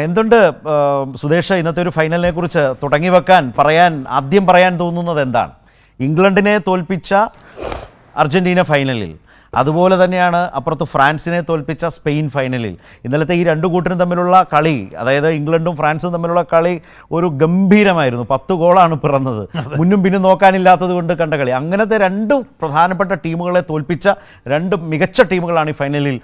എന്തുണ്ട് സുദേശ്, ഇന്നത്തെ ഒരു ഫൈനലിനെ കുറിച്ച് തുടങ്ങി വെക്കാൻ ആദ്യം പറയാൻ തോന്നുന്നത് എന്താണ്? ഇംഗ്ലണ്ടിനെ തോൽപ്പിച്ച അർജൻറ്റീന ഫൈനലിൽ, അതുപോലെ തന്നെയാണ് അപ്പുറത്ത് ഫ്രാൻസിനെ തോൽപ്പിച്ച സ്പെയിൻ ഫൈനലിൽ. ഇന്നലത്തെ ഈ രണ്ടു കൂട്ടരും തമ്മിലുള്ള കളി, അതായത് ഇംഗ്ലണ്ടും ഫ്രാൻസും തമ്മിലുള്ള കളി ഒരു ഗംഭീരമായിരുന്നു. 10 ഗോളാണ് പിറന്നത്, മുന്നും പിന്നും നോക്കാനില്ലാത്തത് കൊണ്ട് കണ്ട കളി. അങ്ങനത്തെ രണ്ട് പ്രധാനപ്പെട്ട ടീമുകളെ തോൽപ്പിച്ച രണ്ട് മികച്ച ടീമുകളാണ് ഈ ഫൈനലിൽ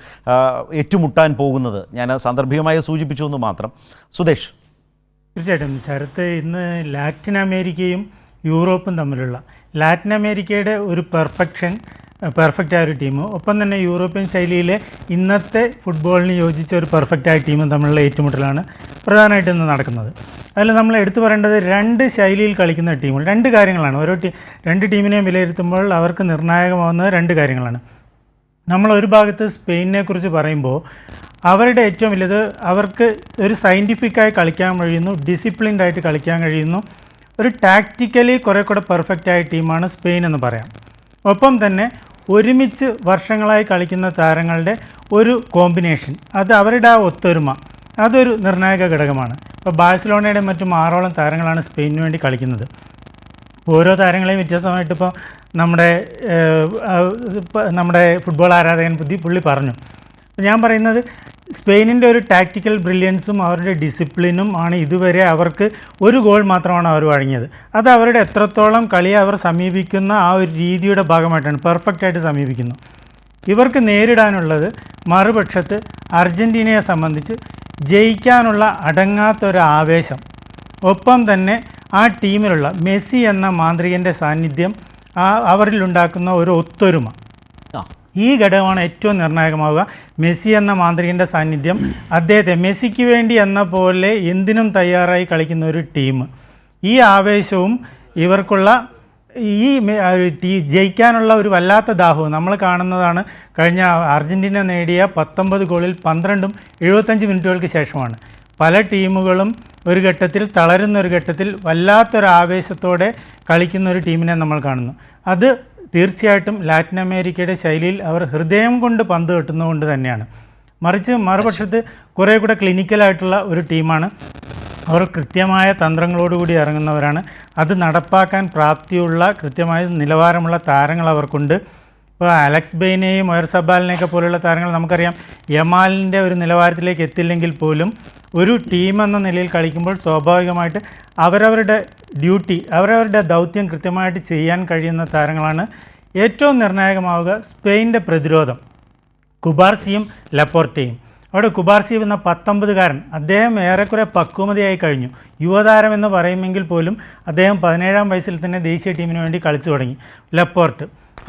ഏറ്റുമുട്ടാൻ പോകുന്നത്. ഞാൻ സാന്ദർഭികമായി സൂചിപ്പിച്ചു എന്ന് മാത്രം. സുദേശ്. തീർച്ചയായിട്ടും ശരത്ത്, ഇന്ന് ലാറ്റിൻ അമേരിക്കയും യൂറോപ്പും തമ്മിലുള്ള ലാറ്റിൻ അമേരിക്കയുടെ ഒരു പെർഫെക്റ്റായ ഒരു ടീം, ഒപ്പം തന്നെ യൂറോപ്യൻ ശൈലിയിലെ ഇന്നത്തെ ഫുട്ബോളിന് യോജിച്ച ഒരു പെർഫെക്റ്റായ ടീമും തമ്മിലുള്ള ഏറ്റുമുട്ടലാണ് പ്രധാനമായിട്ടും ഇന്ന് നടക്കുന്നത്. അതിൽ നമ്മൾ എടുത്തു പറയേണ്ടത് രണ്ട് ശൈലിയിൽ കളിക്കുന്ന ടീമുകൾ, രണ്ട് കാര്യങ്ങളാണ്. രണ്ട് ടീമിനെയും വിലയിരുത്തുമ്പോൾ അവർക്ക് നിർണായകമാവുന്നത് രണ്ട് കാര്യങ്ങളാണ്. നമ്മൾ ഒരു ഭാഗത്ത് സ്പെയിനിനെ കുറിച്ച് പറയുമ്പോൾ അവരുടെ ഏറ്റവും വലുത്, അവർക്ക് ഒരു സയൻറ്റിഫിക്കായി കളിക്കാൻ കഴിയുന്നു, ഡിസിപ്ലിൻഡ് ആയിട്ട് കളിക്കാൻ കഴിയുന്നു, ഒരു ടാക്റ്റിക്കലി കുറേ കൂടെ പെർഫെക്റ്റായ ടീമാണ് സ്പെയിൻ എന്ന് പറയാം. ഒപ്പം തന്നെ ഒരുമിച്ച് വർഷങ്ങളായി കളിക്കുന്ന താരങ്ങളുടെ ഒരു കോമ്പിനേഷൻ, അത് അവരുടെ ആ ഒത്തൊരുമ, അതൊരു നിർണായക ഘടകമാണ്. ഇപ്പോൾ ബാഴ്സലോണയുടെ മറ്റും 6ഓളം താരങ്ങളാണ് സ്പെയിനിന് വേണ്ടി കളിക്കുന്നത്. ഓരോ താരങ്ങളെയും വ്യത്യസ്തമായിട്ട് ഇപ്പോൾ നമ്മുടെ ഫുട്ബോൾ ആരാധകൻ പുള്ളി പറഞ്ഞു. ഞാൻ പറയുന്നത് സ്പെയിനിൻ്റെ ഒരു ടാക്റ്റിക്കൽ ബ്രില്യൻസും അവരുടെ ഡിസിപ്ലിനും ആണ് ഇതുവരെ അവർക്ക് ഒരു ഗോൾ മാത്രമാണ് അവർ വഴങ്ങിയത്. അത് അവരുടെ എത്രത്തോളം കളിയെ അവർ സമീപിക്കുന്ന ആ ഒരു രീതിയുടെ ഭാഗമായിട്ടാണ്, പെർഫെക്റ്റായിട്ട് സമീപിക്കുന്നു. ഇവർക്ക് നേരിടാനുള്ളത് മറുപക്ഷത്ത് അർജൻറ്റീനയെ സംബന്ധിച്ച് ജയിക്കാനുള്ള അടങ്ങാത്തൊരു ആവേശം, ഒപ്പം തന്നെ ആ ടീമിലുള്ള മെസ്സി എന്ന മാന്ത്രികൻ്റെ സാന്നിധ്യം അവരിലുണ്ടാക്കുന്ന ഒരു ഒത്തൊരുമ, ഈ ഘടകമാണ് ഏറ്റവും നിർണായകമാവുക. മെസ്സി എന്ന മാന്ത്രികൻ്റെ സാന്നിധ്യം, അദ്ദേഹത്തെ മെസ്സിക്ക് വേണ്ടി എന്ന പോലെ എന്തിനും തയ്യാറായി കളിക്കുന്ന ഒരു ടീം, ഈ ആവേശവും ഇവർക്കുള്ള ജയിക്കാനുള്ള ഒരു വല്ലാത്ത ദാഹവും നമ്മൾ കാണുന്നതാണ്. കഴിഞ്ഞ അർജൻറ്റീന നേടിയ 19 ഗോളിൽ 12ഉം 75 മിനിറ്റുകൾക്ക് ശേഷമാണ്. പല ടീമുകളും ഒരു ഘട്ടത്തിൽ തളരുന്ന ഒരു ഘട്ടത്തിൽ വല്ലാത്തൊരു ആവേശത്തോടെ കളിക്കുന്ന ഒരു ടീമിനെ നമ്മൾ കാണുന്നു. അത് തീർച്ചയായിട്ടും ലാറ്റിൻ അമേരിക്കയുടെ ശൈലിയിൽ അവർ ഹൃദയം കൊണ്ട് പന്ത് കെട്ടുന്നതുകൊണ്ട് തന്നെയാണ്. മറുപക്ഷത്ത് കുറേ കൂടെ ക്ലിനിക്കലായിട്ടുള്ള ഒരു ടീമാണ്. അവർ കൃത്യമായ തന്ത്രങ്ങളോടുകൂടി ഇറങ്ങുന്നവരാണ്. അത് നടപ്പാക്കാൻ പ്രാപ്തിയുള്ള കൃത്യമായ നിലവാരമുള്ള താരങ്ങൾ അവർക്കുണ്ട്. ഇപ്പോൾ അലക്സ് ബെയ്നെയും ഒയർസബാലിനെയൊക്കെ പോലുള്ള താരങ്ങൾ നമുക്കറിയാം. യമാലിൻ്റെ ഒരു നിലവാരത്തിലേക്ക് എത്തില്ലെങ്കിൽ പോലും ഒരു ടീം എന്ന നിലയിൽ കളിക്കുമ്പോൾ സ്വാഭാവികമായിട്ട് അവരവരുടെ ഡ്യൂട്ടി, അവരവരുടെ ദൗത്യം കൃത്യമായിട്ട് ചെയ്യാൻ കഴിയുന്ന താരങ്ങളാണ്. ഏറ്റവും നിർണായകമാവുക സ്പെയിനിൻ്റെ പ്രതിരോധം, കുബാർസിയും ലപ്പോർട്ടയും. അവിടെ കുബാർസി എന്ന 19കാരൻ, അദ്ദേഹം ഏറെക്കുറെ പക്വമതിയായി കഴിഞ്ഞു. യുവതാരം എന്ന് പറയുമെങ്കിൽ പോലും അദ്ദേഹം 17-ാം വയസ്സിൽ തന്നെ ദേശീയ ടീമിന് വേണ്ടി കളിച്ചു തുടങ്ങി. ലപ്പോർട്ട്,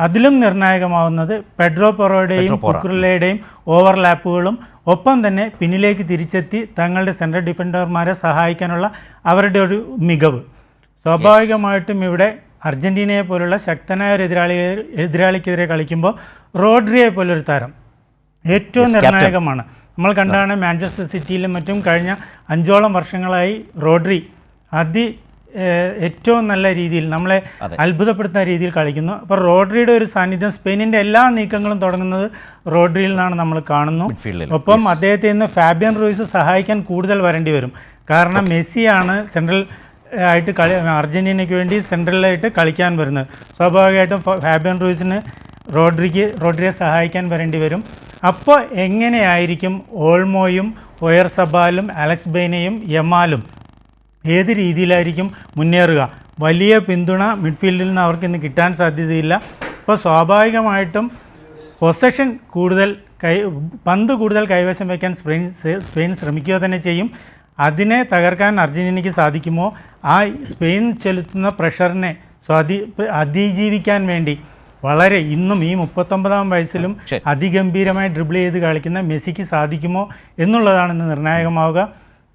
അതിലും നിർണായകമാവുന്നത് പെഡ്രോ പൊറോയുടെയും കുക്കുറലയുടെയും ഓവർലാപ്പുകളും, ഒപ്പം തന്നെ പിന്നിലേക്ക് തിരിച്ചെത്തി തങ്ങളുടെ സെൻട്രൽ ഡിഫൻഡർമാരെ സഹായിക്കാനുള്ള അവരുടെ ഒരു മികവ്. സ്വാഭാവികമായിട്ടും ഇവിടെ അർജൻറ്റീനയെ പോലുള്ള ശക്തനായ ഒരു എതിരാളിക്കെതിരെ കളിക്കുമ്പോൾ റോഡ്രിയെ പോലൊരു താരം ഏറ്റവും നിർണായകമാണ്. നമ്മൾ കണ്ടാണ് മാഞ്ചസ്റ്റർ സിറ്റിയിലും മറ്റും കഴിഞ്ഞ 5ഓളം വർഷങ്ങളായി റോഡ്രി ഏറ്റവും നല്ല രീതിയിൽ നമ്മളെ അത്ഭുതപ്പെടുത്തുന്ന രീതിയിൽ കളിക്കുന്നു. അപ്പോൾ റോഡ്രിയുടെ ഒരു സാന്നിധ്യം, സ്പെയിനിൻ്റെ എല്ലാ നീക്കങ്ങളും തുടങ്ങുന്നത് റോഡ്രിയിൽ നിന്നാണ് നമ്മൾ കാണുന്നു. ഒപ്പം അദ്ദേഹത്തെ ഇന്ന് ഫാബിയൻ റൂയിസ് സഹായിക്കാൻ കൂടുതൽ വരേണ്ടി വരും. കാരണം മെസ്സിയാണ് സെൻട്രൽ ആയിട്ട് അർജൻറ്റീനയ്ക്ക് വേണ്ടി സെൻട്രലായിട്ട് കളിക്കാൻ വരുന്നത്. സ്വാഭാവികമായിട്ടും ഫാബിയൻ റൂയിസിന് റോഡ്രിയെ സഹായിക്കാൻ വരേണ്ടി വരും. അപ്പോൾ എങ്ങനെയായിരിക്കും ഓൾമോയും ഒയർസബാലും അലക്സ് ബെയ്നെയും യമാലും ഏത് രീതിയിലായിരിക്കും മുന്നേറുക? വലിയ പിന്തുണ മിഡ്ഫീൽഡിൽ നിന്ന് അവർക്ക് ഇന്ന് കിട്ടാൻ സാധ്യതയില്ല. അപ്പോൾ സ്വാഭാവികമായിട്ടും പന്ത് കൂടുതൽ കൈവശം വയ്ക്കാൻ സ്പെയിൻ ശ്രമിക്കുക തന്നെ ചെയ്യും. അതിനെ തകർക്കാൻ അർജൻറ്റീനയ്ക്ക് സാധിക്കുമോ? ആ സ്പെയിൻ ചെലുത്തുന്ന പ്രഷറിനെ അതിജീവിക്കാൻ വേണ്ടി ഇന്നും ഈ 39-ാം വയസ്സിലും അതിഗംഭീരമായി ഡ്രിബിൾ ചെയ്ത് കളിക്കുന്ന മെസ്സിക്ക് സാധിക്കുമോ എന്നുള്ളതാണ് ഇന്ന് നിർണായകമാവുക.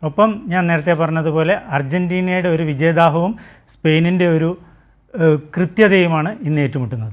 ഒപ്പം ഞാൻ നേരത്തെ പറഞ്ഞതുപോലെ അർജൻറ്റീനയുടെ ഒരു വിജയദാഹവും സ്പെയിനിൻ്റെ ഒരു കൃത്യതയുമാണ് ഇന്ന് ഏറ്റുമുട്ടുന്നത്.